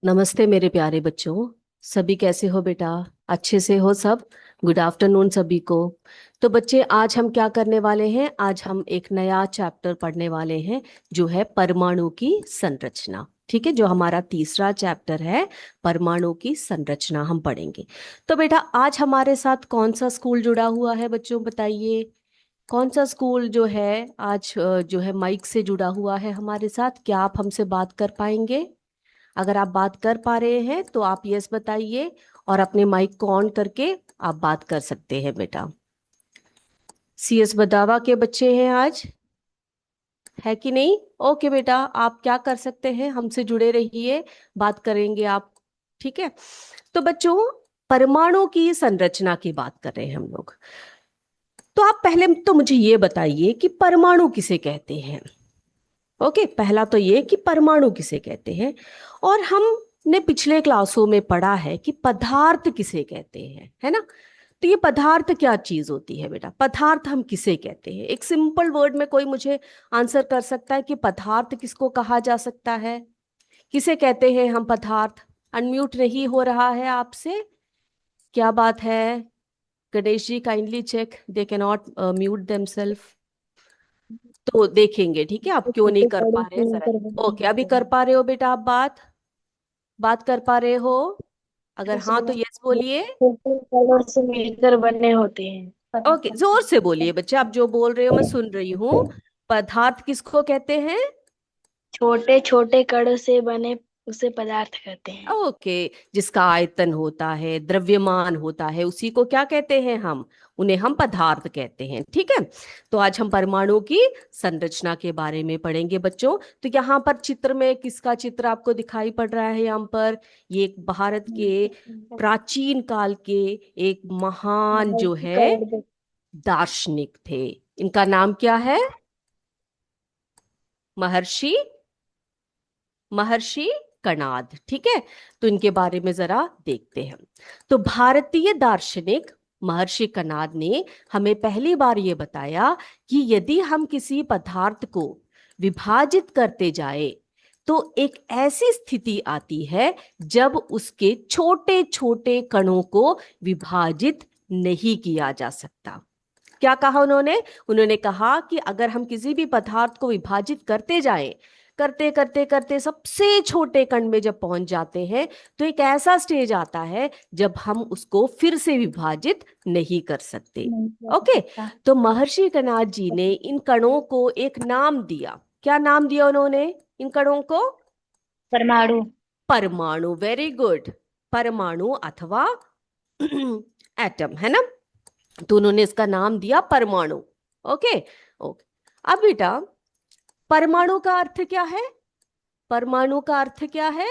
नमस्ते मेरे प्यारे बच्चों। सभी कैसे हो बेटा? अच्छे से हो सब? गुड आफ्टरनून सभी को। तो बच्चे, आज हम क्या करने वाले हैं? आज हम एक नया चैप्टर पढ़ने वाले हैं, जो है परमाणु की संरचना। ठीक है, जो हमारा तीसरा चैप्टर है, परमाणु की संरचना हम पढ़ेंगे। तो बेटा, आज हमारे साथ कौन सा स्कूल जुड़ा हुआ है बच्चों, बताइए। कौन सा स्कूल जो है आज जो है माइक से जुड़ा हुआ है हमारे साथ? क्या आप हमसे बात कर पाएंगे? अगर आप बात कर पा रहे हैं तो आप यस बताइए, और अपने माइक को ऑन करके आप बात कर सकते हैं बेटा। सीएस बदावा के बच्चे हैं आज, है कि नहीं? ओके बेटा, आप क्या कर सकते हैं, हमसे जुड़े रहिए, बात करेंगे आप। ठीक है। तो बच्चों, परमाणु की संरचना की बात कर रहे हैं हम लोग। तो आप पहले तो मुझे ये बताइए कि परमाणु किसे कहते हैं। ओके, पहला तो ये कि परमाणु किसे कहते हैं। और हमने पिछले क्लासों में पढ़ा है कि पदार्थ किसे कहते हैं, है ना? तो ये पदार्थ क्या चीज होती है बेटा? पदार्थ हम किसे कहते हैं? एक सिंपल वर्ड में कोई मुझे आंसर कर सकता है कि पदार्थ किसको कहा जा सकता है? किसे कहते हैं हम पदार्थ? अनम्यूट नहीं हो रहा है आपसे, क्या बात है? Ganesh ji, kindly check, they can not mute themselves. तो देखेंगे, ठीक है, आप क्यों नहीं छोटे कर बड़े पा रहे, से जरा। मिलकर बने ओके, अभी होते कर हैं। पा रहे हो बेटा आप बात? बात कर पा रहे हो? अगर हाँ तो यस वो बोलिए। छोटे बड़ों से मिलकर बने होते हैं। ओके, जोर से बोलिए बच्चे, आप जो बोल रहे हो मैं सुन रही हूँ। पदार्थ किसको कहते हैं? छोटे छोटे कणों से बने उसे पदार्थ कहते हैं। ओके, जिसका आयतन होता है, द्रव्यमान होता है, उसी को क्या कहते हैं हम? उन्हें हम पदार्थ कहते हैं। ठीक है। तो आज हम परमाणु की संरचना के बारे में पढ़ेंगे बच्चों। तो यहाँ पर चित्र में किसका चित्र आपको दिखाई पड़ रहा है? यहाँ पर ये एक भारत के प्राचीन काल के एक महान जो महर्षि है कर्ण। दार्शनिक थे। इनका नाम क्या है? महर्षि महर्षि कणाद। ठीक है। तो इनके बारे में जरा देखते हैं। तो भारतीय दार्शनिक महर्षि कणाद ने हमें पहली बार यह बताया कि यदि हम किसी पदार्थ को विभाजित करते जाए तो एक ऐसी स्थिति आती है जब उसके छोटे छोटे कणों को विभाजित नहीं किया जा सकता। क्या कहा उन्होंने? उन्होंने कहा कि अगर हम किसी भी पदार्थ को विभाजित करते जाएं, करते करते करते सबसे छोटे कण में जब पहुंच जाते हैं, तो एक ऐसा स्टेज आता है जब हम उसको फिर से विभाजित नहीं कर सकते। नहीं किया जा ओके। सकता। तो महर्षि कणाद जी ने इन कणों को एक नाम दिया। क्या नाम दिया उन्होंने इन कणों को? परमाणु। परमाणु। Very good. परमाणु अथवा एटम, है ना? तो उन्होंने इसका नाम दिया परमाणु। ओके। ओके। अब बेटा, परमाणु का अर्थ क्या है? परमाणु का अर्थ क्या है?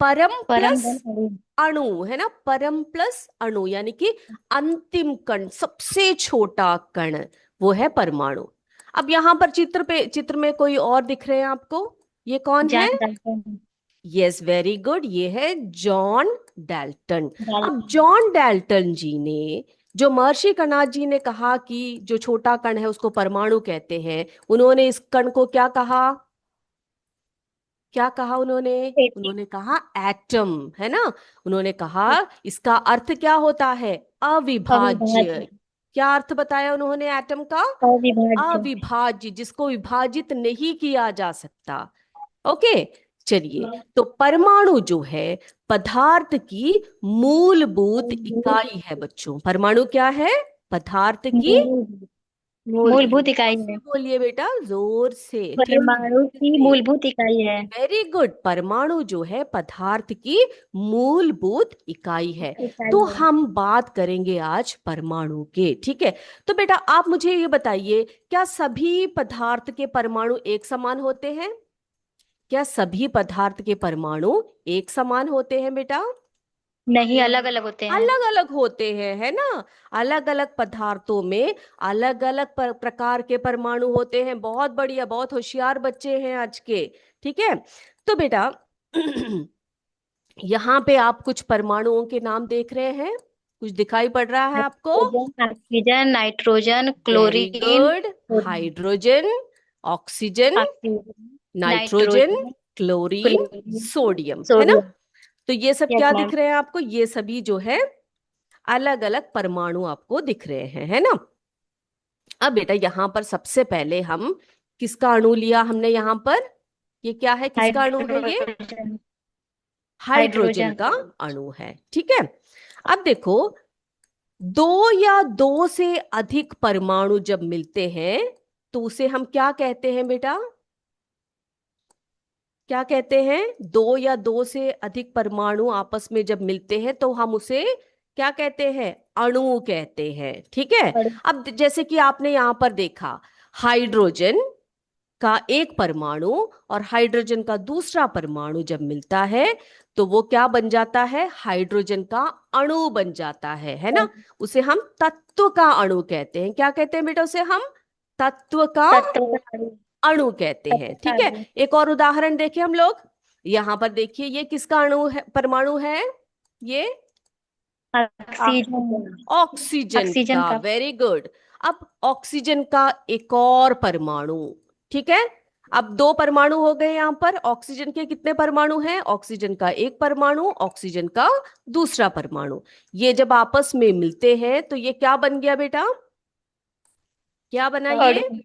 परम परम प्लस धन अणु। अणु, है ना? परम प्लस अणु, यानी कि अंतिम कण, सबसे छोटा कण, वो है परमाणु। अब यहां पर चित्र में कोई और दिख रहे हैं आपको? ये कौन है? जान डालटन। यस, वेरी गुड, ये है जॉन डाल्टन। अब डाल्टन। जॉन डाल्टन जी ने, जो महर्षि कणाद जी ने कहा कि जो छोटा कण है उसको परमाणु कहते हैं, उन्होंने इस कण को क्या कहा? क्या कहा उन्होंने? खेती। उन्होंने कहा एटम, है ना? उन्होंने कहा इसका अर्थ क्या होता है? अविभाज्य। अविभाज्य। क्या अर्थ बताया उन्होंने एटम का? अविभाज्य। अविभाज्य, जिसको विभाजित नहीं किया जा सकता। ओके। चलिए, तो परमाणु जो है पदार्थ की मूलभूत इकाई है बच्चों। परमाणु क्या है? पदार्थ की मूलभूत। मूलभूत इकाई जोर से है। बोलिए बेटा, जोर से, ठीक है, परमाणु अच्छे की से। मूलभूत इकाई है। Very good. परमाणु जो है पदार्थ की मूलभूत इकाई है। इकाई तो है। हम बात करेंगे आज परमाणु के। ठीक है। तो बेटा, आप मुझे ये बताइए, क्या सभी पदार्थ के परमाणु एक समान होते हैं? क्या सभी पदार्थ के परमाणु एक समान होते हैं बेटा? नहीं, अलग अलग होते हैं। अलग अलग होते हैं, है ना? अलग अलग पदार्थों में अलग अलग प्रकार के परमाणु होते हैं। बहुत बढ़िया, बहुत होशियार बच्चे हैं आज के। ठीक है। तो बेटा, यहाँ पे आप कुछ परमाणुओं के नाम देख रहे हैं? कुछ दिखाई पड़ रहा है आपको? Hydrogen, oxygen, nitrogen, very chlorine, good. Hydrogen, oxygen, oxygen, nitrogen, nitrogen, chlorine, chlorine, sodium, है ना? सोडियम। तो ये सब यस क्या मैम। दिख रहे हैं आपको? ये सभी जो है अलग अलग परमाणु आपको दिख रहे हैं, है ना। अब बेटा यहां पर सबसे पहले हम किसका अणु लिया हमने यहां पर? ये क्या है, किसका अणु है ये? हाइड्रोजन। Hydrogen hydrogen. का अणु है, ठीक है। अब देखो, दो या दो से अधिक परमाणु जब मिलते हैं तो उसे हम क्या कहते हैं बेटा? क्या कहते हैं? दो या दो से अधिक परमाणु आपस में जब मिलते हैं तो हम उसे क्या कहते हैं? अणु कहते हैं, ठीक है। अब जैसे कि आपने यहां पर देखा, हाइड्रोजन का एक परमाणु और हाइड्रोजन का दूसरा परमाणु जब मिलता है तो वो क्या बन जाता है? हाइड्रोजन का अणु बन जाता है ना। उसे हम तत्व का अणु कहते हैं। क्या कहते हैं बेटा उसे हम? तत्व का तत्व का अणु। अणु कहते हैं, तत्व का ठीक है। अणु। एक और उदाहरण देखें हम लोग। यहां पर देखिए, ये किसका अणु है, परमाणु है? ये ऑक्सीजन। ऑक्सीजन ऑक्सीजन का। का। Very good. अब ऑक्सीजन का एक और परमाणु, ठीक है। अब दो परमाणु हो गए यहां पर। ऑक्सीजन के कितने परमाणु हैं? ऑक्सीजन का एक परमाणु, ऑक्सीजन का दूसरा परमाणु। ये जब आपस में मिलते हैं तो ये क्या बन गया बेटा? क्या बना अणु। ये?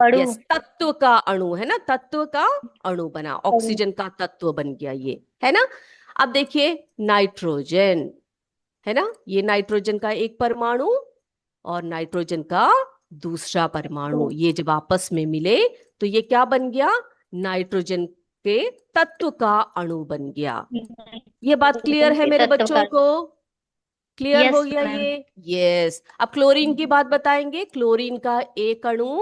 अणु। यस, तत्व का अणु, है ना। तत्व का अणु बना, अणु। ऑक्सीजन का तत्व बन गया ये, है ना। अब देखिए नाइट्रोजन, है ना। ये नाइट्रोजन का एक परमाणु और नाइट्रोजन का दूसरा परमाणु, ये जब आपस में मिले तो ये क्या बन गया? नाइट्रोजन के तत्व का अणु बन गया। ये बात क्लियर है के मेरे तत्व का। बच्चों को? क्लियर हो यस गया मैम। ये? यस। अब क्लोरीन की बात बताएंगे। क्लोरीन का एक अणु,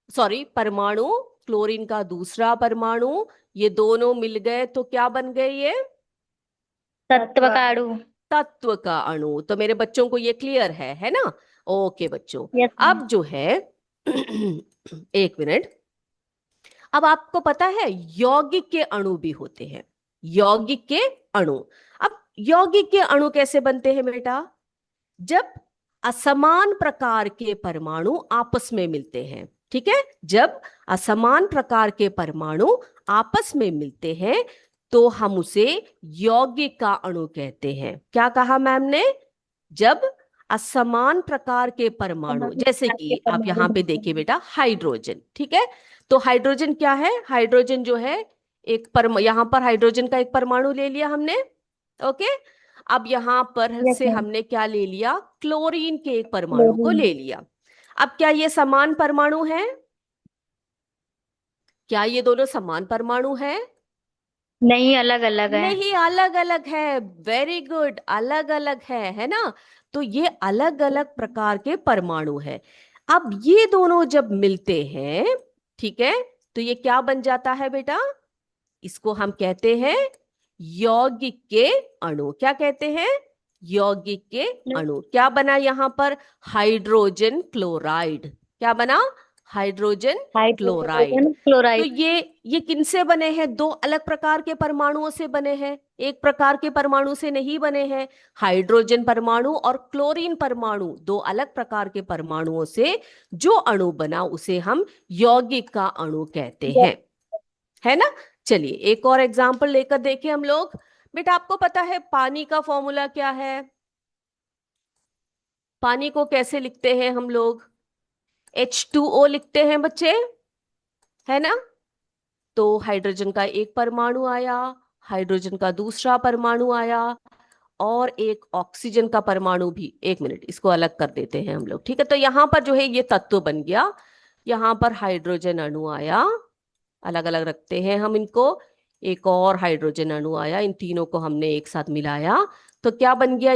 सॉरी परमाणु, क्लोरीन का दूसरा परमाणु, ये दोनों मिल गए तो क्या बन गए ये? तत्व का अणु। तत्व का अणु। तो मेरे बच्चों को ये क्लियर है ना? ओके बच्चों। Yes ma'am. अब जो है एक मिनट। अब आपको पता है यौगिक के अणु भी होते हैं। यौगिक के अणु। अब यौगिक के अणु कैसे बनते हैं बेटा? जब असमान प्रकार के परमाणु आपस में मिलते हैं, ठीक है। जब असमान प्रकार के परमाणु आपस में मिलते हैं तो हम उसे यौगिक का अणु कहते हैं। क्या कहा मैम ने? जब असमान प्रकार के परमाणु, जैसे कि आप यहां पे देखिए बेटा, हाइड्रोजन, ठीक है। तो हाइड्रोजन क्या है? हाइड्रोजन जो है एक यहां पर हाइड्रोजन का एक परमाणु ले लिया हमने, ओके। अब यहां पर यस से मैम। हमने क्या ले लिया? क्लोरीन के एक परमाणु को क्लोरीन। ले लिया। अब क्या ये समान परमाणु है? क्या ये दोनों समान परमाणु है? नहीं, अलग अलग है। नहीं, अलग अलग है। वेरी गुड, अलग अलग है ना। तो ये अलग अलग प्रकार के परमाणु है। अब ये दोनों जब मिलते हैं, ठीक है, तो ये क्या बन जाता है बेटा? इसको हम कहते हैं यौगिक के अणु। क्या कहते हैं? यौगिक के अणु। क्या बना यहां पर? Hydrogen chloride. क्या बना? Hydrogen chloride. हाइड्रोजन तो क्लोराइड। ये किनसे बने हैं? दो अलग प्रकार के परमाणुओं से बने हैं, एक प्रकार के परमाणु से नहीं बने हैं। हाइड्रोजन परमाणु और क्लोरीन परमाणु, दो अलग प्रकार के परमाणुओं से जो अणु बना उसे हम यौगिक का अणु कहते हैं, है ना। चलिए एक और एग्जाम्पल लेकर देखें हम लोग। बेटा आपको पता है पानी का फॉर्मूला क्या है? पानी को कैसे लिखते हैं हम लोग? H2O लिखते हैं बच्चे, है ना। तो हाइड्रोजन का एक परमाणु आया, हाइड्रोजन का दूसरा परमाणु आया और एक ऑक्सीजन का परमाणु भी। एक मिनट, इसको अलग कर देते हैं हम लोग, ठीक है। तो यहां पर जो है ये तत्व बन गया। यहां पर हाइड्रोजन अणु आया, अलग अलग रखते हैं हम इनको। एक और हाइड्रोजन अणु आया, इन तीनों को हमने एक साथ मिलाया तो क्या बन गया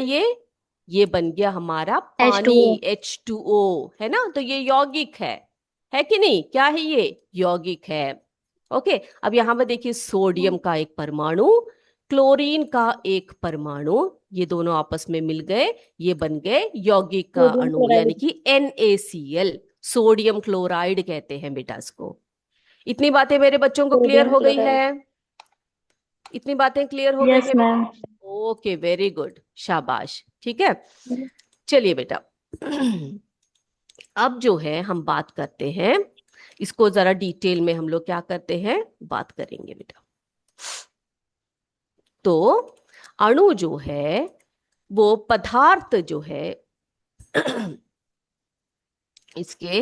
ये बन गया हमारा पानी, H2O। H2O, है ना। तो ये यौगिक है कि नहीं? क्या है ये? यौगिक है। ओके। अब यहां पर देखिए सोडियम का एक परमाणु, क्लोरीन का एक परमाणु, ये दोनों आपस में मिल गए, ये बन गए यौगिक का सोडियम अणु, यानी क्लोराइड। कि NaCl, सोडियम क्लोराइड कहते हैं बेटा इसको। इतनी बातें मेरे बच्चों को क्लियर सोडियम हो गई है? क्लोराइड। इतनी बातें क्लियर हो गई यस है बेटा? मैम। ओके, वेरी गुड, शाबाश, ठीक है। चलिए बेटा अब जो है हम बात करते हैं, इसको जरा डिटेल में हम लोग क्या करते हैं, बात करेंगे बेटा। तो अणु जो है वो पदार्थ जो है इसके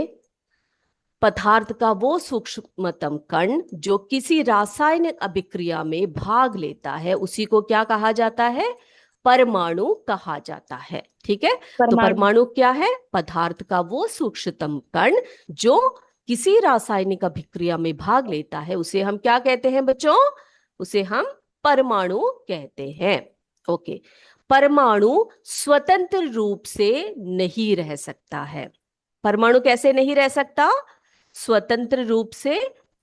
पदार्थ का वो सूक्ष्मतम कण जो किसी रासायनिक अभिक्रिया में भाग लेता है उसी को क्या कहा जाता है? परमाणु कहा जाता है। ठीक है, तो परमाणु। परमाणु क्या है? पदार्थ का वो सूक्ष्मतम कण जो किसी रासायनिक अभिक्रिया में भाग लेता है उसे हम क्या कहते हैं बच्चों? उसे हम परमाणु कहते हैं। ओके, परमाणु स्वतंत्र रूप से नहीं रह सकता है। परमाणु कैसे नहीं रह सकता? स्वतंत्र रूप से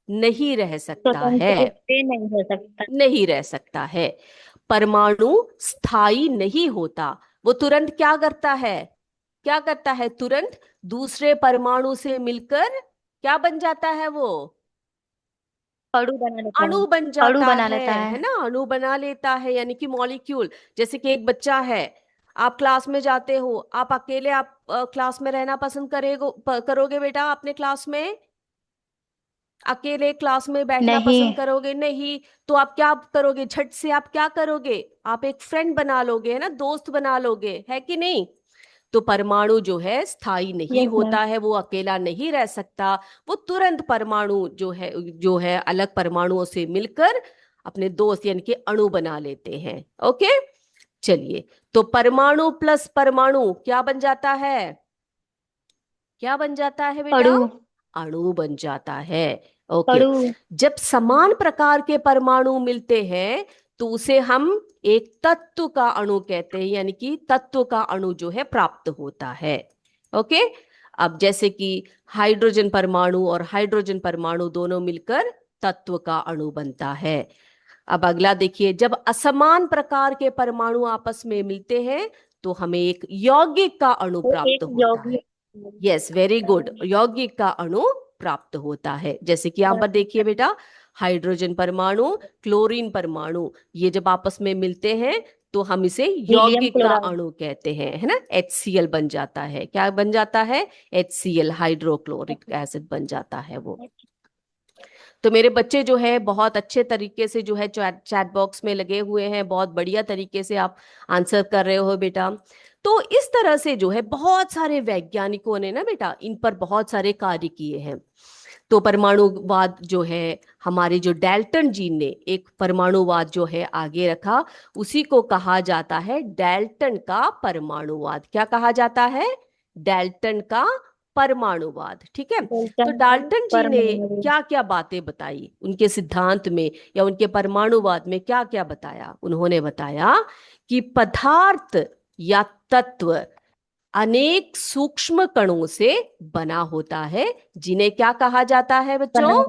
नहीं रह सकता है। स्वतंत्र रूप से नहीं हो सकता। नहीं रह सकता है। परमाणु स्थायी नहीं होता। वो तुरंत क्या करता है? क्या करता है? तुरंत दूसरे परमाणु से मिलकर क्या बन जाता है? वो अणु बना लेता है। अणु बन अणु जाता बना लेता है है। ना? अणु बना लेता है, यानी कि मॉलिक्यूल। जैसे कि एक बच्चा है, आप क्लास में जाते हो, आप अकेले आप क्लास में रहना पसंद करोगे बेटा? अपने क्लास में अकेले क्लास में बैठना नहीं। पसंद करोगे? नहीं। तो आप क्या करोगे? झट से आप क्या करोगे? आप एक फ्रेंड बना लोगे, है ना, दोस्त बना लोगे, है कि नहीं? तो परमाणु जो है स्थायी नहीं यस मैम। होता है, वो अकेला नहीं रह सकता। वो तुरंत परमाणु जो है अलग परमाणुओं से मिलकर अपने दोस्त यानी कि अणु बना लेते हैं। ओके, चलिए, तो परमाणु प्लस परमाणु क्या बन जाता है? क्या बन जाता है बेटा? अणु। अणु बन जाता है। ओके, अणु। जब समान प्रकार के परमाणु मिलते हैं तो उसे हम एक तत्व का अणु कहते हैं, यानी कि तत्व का अणु जो है प्राप्त होता है। ओके, अब जैसे कि हाइड्रोजन परमाणु और हाइड्रोजन परमाणु दोनों मिलकर तत्व का अणु बनता है। अब अगला देखिए, जब असमान प्रकार के परमाणु आपस में मिलते हैं तो हमें एक यौगिक का अणु वो प्राप्त एक होता है। यौगिक। यस, वेरी गुड, यौगिक का अणु प्राप्त होता है। जैसे कि यहाँ पर देखिए बेटा, हाइड्रोजन परमाणु, क्लोरीन परमाणु, ये जब आपस में मिलते हैं तो हम इसे हीलियम यौगिक का क्लोराइड। अणु कहते हैं, है ना। HCl बन जाता है। क्या बन जाता है? HCl, हाइड्रोक्लोरिक एसिड बन जाता है वो। तो मेरे बच्चे जो है बहुत अच्छे तरीके से जो है चैट चैट बॉक्स में लगे हुए हैं, बहुत बढ़िया तरीके से आप आंसर कर रहे हो बेटा। तो इस तरह से जो है बहुत सारे वैज्ञानिकों ने ना बेटा इन पर बहुत सारे कार्य किए हैं। तो परमाणुवाद जो है, हमारे जो डाल्टन जी ने एक परमाणुवाद जो है आगे रखा, उसी को कहा जाता है डाल्टन का परमाणुवाद। क्या कहा जाता है? डाल्टन का परमाणुवाद। ठीक है, तो बोल्टन का डाल्टन जी ने परमाणु। क्या क्या बातें बताई उनके सिद्धांत में या उनके परमाणुवाद में? क्या क्या बताया? उन्होंने बताया कि पदार्थ या तत्व अनेक सूक्ष्म कणों से बना होता है, जिन्हें क्या कहा जाता है बच्चों? बना।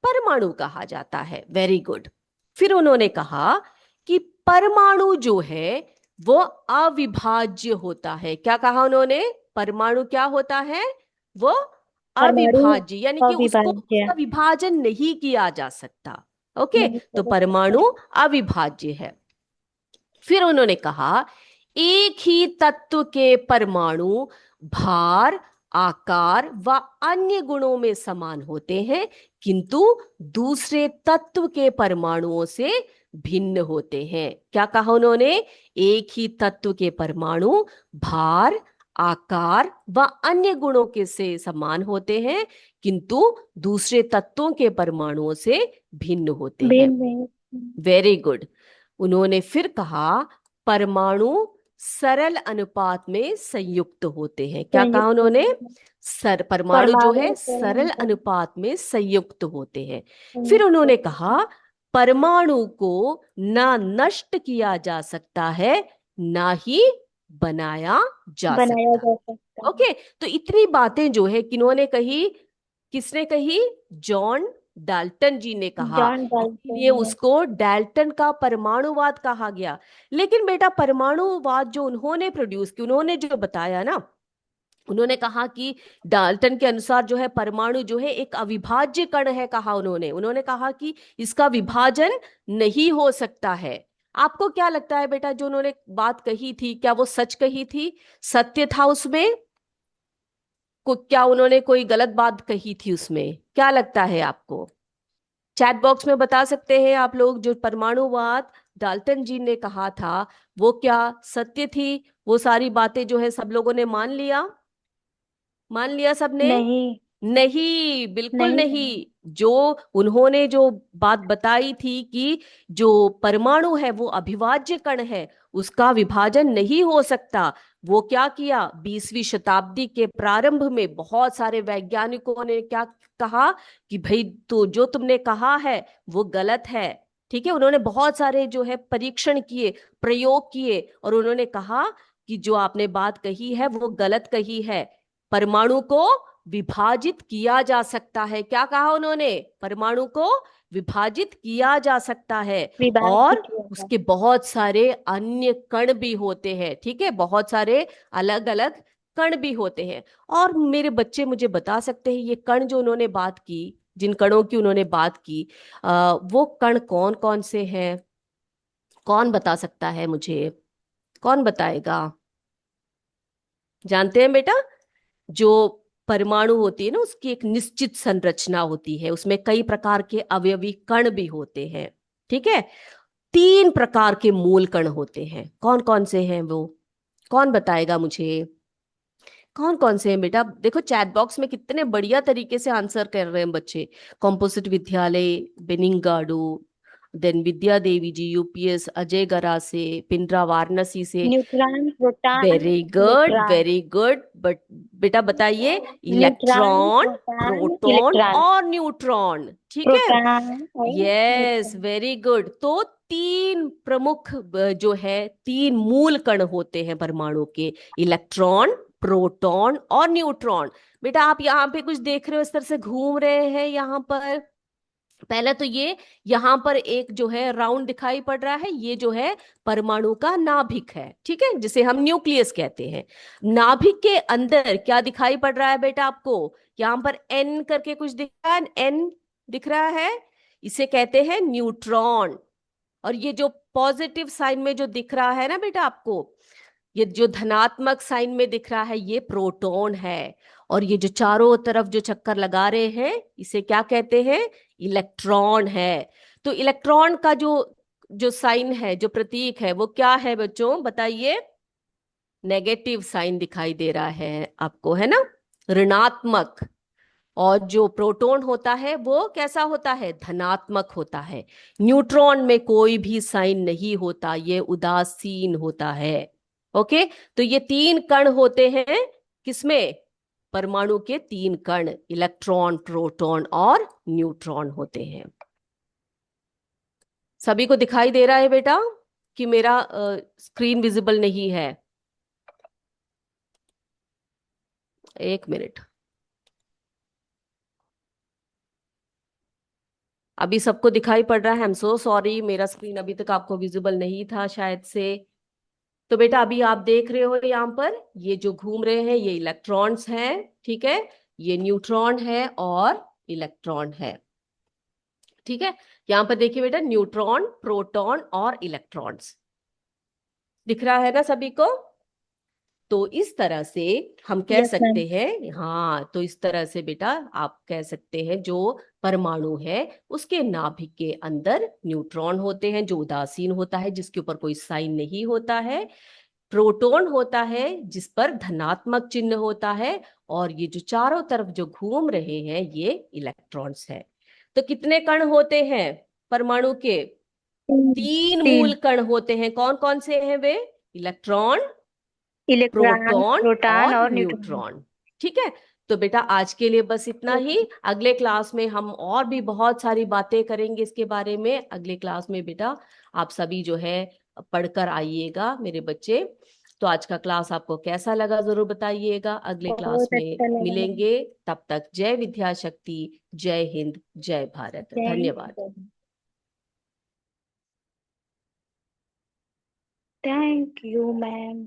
परमाणु कहा जाता है। Very good. फिर उन्होंने कहा कि परमाणु जो है वो अविभाज्य होता है। क्या कहा उन्होंने? परमाणु क्या होता है? वो परमाणु अविभाज्य, यानी कि उसको अविभाज्य उसका विभाजन नहीं किया जा सकता। ओके, नहीं तो कर सकता। परमाणु अविभाज्य है। फिर उन्होंने कहा एक ही तत्व के परमाणु भार, आकार व अन्य गुणों में समान होते हैं, किंतु दूसरे तत्व के परमाणुओं से भिन्न होते हैं। क्या कहा उन्होंने? एक ही तत्व के परमाणु भार, आकार व अन्य गुणों के से समान होते हैं, किंतु दूसरे तत्वों के परमाणुओं से भिन्न होते हैं। बेन में। Very good. उन्होंने फिर कहा परमाणु सरल अनुपात में संयुक्त होते हैं। क्या कहा संयुक्त उन्होंने? होते हैं। परमाणु जो परमाणु है सरल परमाणु अनुपात में संयुक्त होते हैं। फिर संयुक्त उन्होंने होते हैं। कहा परमाणु को ना नष्ट किया जा सकता है, ना ही बनाया जा बनाया सकता। जा सकता है। ओके, तो इतनी बातें जो है किन्होंने कही? किसने कही? जॉन डाल्टन जी ने कहा। जॉन डाल्टन इसीलिए ने। उसको डाल्टन का परमाणुवाद कहा गया। लेकिन बेटा परमाणुवाद जो उन्होंने प्रोड्यूस किया, उन्होंने जो बताया ना, उन्होंने कहा कि डाल्टन के अनुसार जो है परमाणु जो है एक अविभाज्य कण है। कहा उन्होंने उन्होंने कहा कि इसका विभाजन नहीं हो सकता है। आपको क्या लगता है बेटा, जो उन्होंने बात कही थी क्या वो सच कही थी? सत्य था उसमें? क्या उन्होंने कोई गलत बात कही थी उसमें? क्या लगता है आपको? चैट बॉक्स में बता सकते हैं आप लोग, जो परमाणुवाद डाल्टन जी ने कहा था वो क्या सत्य थी? वो सारी बातें जो है सब लोगों ने मान लिया? मान लिया सबने? नहीं। नहीं, बिल्कुल नहीं नहीं। नहीं। जो उन्होंने जो बात बताई थी कि जो परमाणु है वो अविभाज्य कण है, उसका विभाजन नहीं हो सकता, वो क्या किया 20वीं शताब्दी के प्रारंभ में बहुत सारे वैज्ञानिकों ने क्या कहा कि भाई तो जो तुमने कहा है वो गलत है। ठीक है, उन्होंने बहुत सारे जो है परीक्षण किए, प्रयोग किए, और उन्होंने कहा कि जो आपने बात कही है वो गलत कही है। परमाणु को विभाजित किया जा सकता है। क्या कहा उन्होंने? परमाणु को विभाजित किया जा सकता है, विभाजित और किया था। उसके बहुत सारे अन्य कण भी होते हैं। ठीक है, बहुत सारे अलग अलग कण भी होते हैं। और मेरे बच्चे मुझे बता सकते हैं ये कण जो उन्होंने बात की, जिन कणों की उन्होंने बात की, वो कण कौन कौन से हैं? कौन बता सकता है मुझे? कौन बताएगा? जानते हैं बेटा, जो परमाणु होती है ना उसकी एक निश्चित संरचना होती है, उसमें कई प्रकार के अवयवी कण भी होते हैं। ठीक है, 3 प्रकार के मूल कण होते हैं। कौन कौन से हैं वो? कौन बताएगा मुझे? कौन कौन से हैं बेटा? देखो चैट बॉक्स में कितने बढ़िया तरीके से आंसर कर रहे हैं बच्चे। कॉम्पोजिट विद्यालय बेनिंगाडू, देन विद्या देवी जी यूपीएस, अजय गरासे, पिंडरा वाराणसी से। Neutron, proton, very good, electron. Very good. But बेटा बताइए, neutron, electron, proton, proton electron. और न्यूट्रॉन। ठीक है, प्रोटॉन और यस, इलेक्ट्रॉन। Very good. तो 3 प्रमुख जो है 3 मूल कण होते हैं परमाणु के, इलेक्ट्रॉन, प्रोटॉन और न्यूट्रॉन। बेटा आप यहाँ पे कुछ देख रहे हो, इस तरह से घूम रहे हैं यहाँ पर। पहले तो ये यहाँ पर एक जो है राउंड दिखाई पड़ रहा है, ये जो है परमाणु का नाभिक है। ठीक है, जिसे हम न्यूक्लियस कहते हैं। नाभिक के अंदर क्या दिखाई पड़ रहा है बेटा आपको? यहाँ पर एन करके कुछ दिख रहा है, एन दिख रहा है, इसे कहते हैं न्यूट्रॉन। और ये जो पॉजिटिव साइन में जो दिख रहा है ना बेटा आपको, ये जो धनात्मक साइन में दिख रहा है ये प्रोटॉन है। और ये जो चारों तरफ जो चक्कर लगा रहे हैं इसे क्या कहते हैं? इलेक्ट्रॉन है। तो इलेक्ट्रॉन का जो जो साइन है, जो प्रतीक है, वो क्या है बच्चों बताइए? नेगेटिव साइन दिखाई दे रहा है आपको, है ना, ऋणात्मक। और जो प्रोटॉन होता है वो कैसा होता है? धनात्मक होता है। न्यूट्रॉन में कोई भी साइन नहीं होता, ये उदासीन होता है। ओके, तो ये 3 कण होते हैं किसमें? परमाणु के 3 कण, इलेक्ट्रॉन, प्रोटॉन और न्यूट्रॉन होते हैं। सभी को दिखाई दे रहा है बेटा कि मेरा स्क्रीन विजिबल नहीं है? एक मिनट, अभी सबको दिखाई पड़ रहा है? आई एम सो सॉरी, मेरा स्क्रीन अभी तक आपको विजिबल नहीं था शायद से। तो बेटा अभी आप देख रहे हो यहाँ पर ये जो घूम रहे हैं ये इलेक्ट्रॉन्स हैं। ठीक है, ये न्यूट्रॉन है और इलेक्ट्रॉन है। ठीक है, यहाँ पर देखिए बेटा, न्यूट्रॉन, प्रोटॉन और इलेक्ट्रॉन्स दिख रहा है ना सभी को? तो इस तरह से हम कह यस मैम। सकते हैं, हाँ, तो इस तरह से बेटा आप कह सकते हैं जो परमाणु है उसके नाभिक के अंदर न्यूट्रॉन होते हैं जो उदासीन होता है, जिसके ऊपर कोई साइन नहीं होता है। प्रोटॉन होता है जिस पर धनात्मक चिन्ह होता है। और ये जो चारों तरफ जो घूम रहे हैं ये इलेक्ट्रॉन्स है। तो कितने कण होते हैं परमाणु के? तीन। 3 मूल तीन। कण होते हैं। कौन कौन से हैं वे? इलेक्ट्रॉन, इलेक्ट्रॉन, प्रोटॉन प्रोटॉन और और न्यूट्रॉन। न्यूट्रॉन। ठीक है, तो बेटा आज के लिए बस इतना ही। ओके। अगले क्लास में हम और भी बहुत सारी बातें करेंगे इसके बारे में। अगले क्लास में बेटा आप सभी जो है पढ़कर आइएगा मेरे बच्चे। तो आज का क्लास आपको कैसा लगा जरूर बताइएगा। अगले क्लास बहुत में अच्छा लगा मैम। मिलेंगे। तब तक जय विद्याशक्ति, जय हिंद, जय भारत, जय हिंद, धन्यवाद। जय हिंद। Thank you ma'am.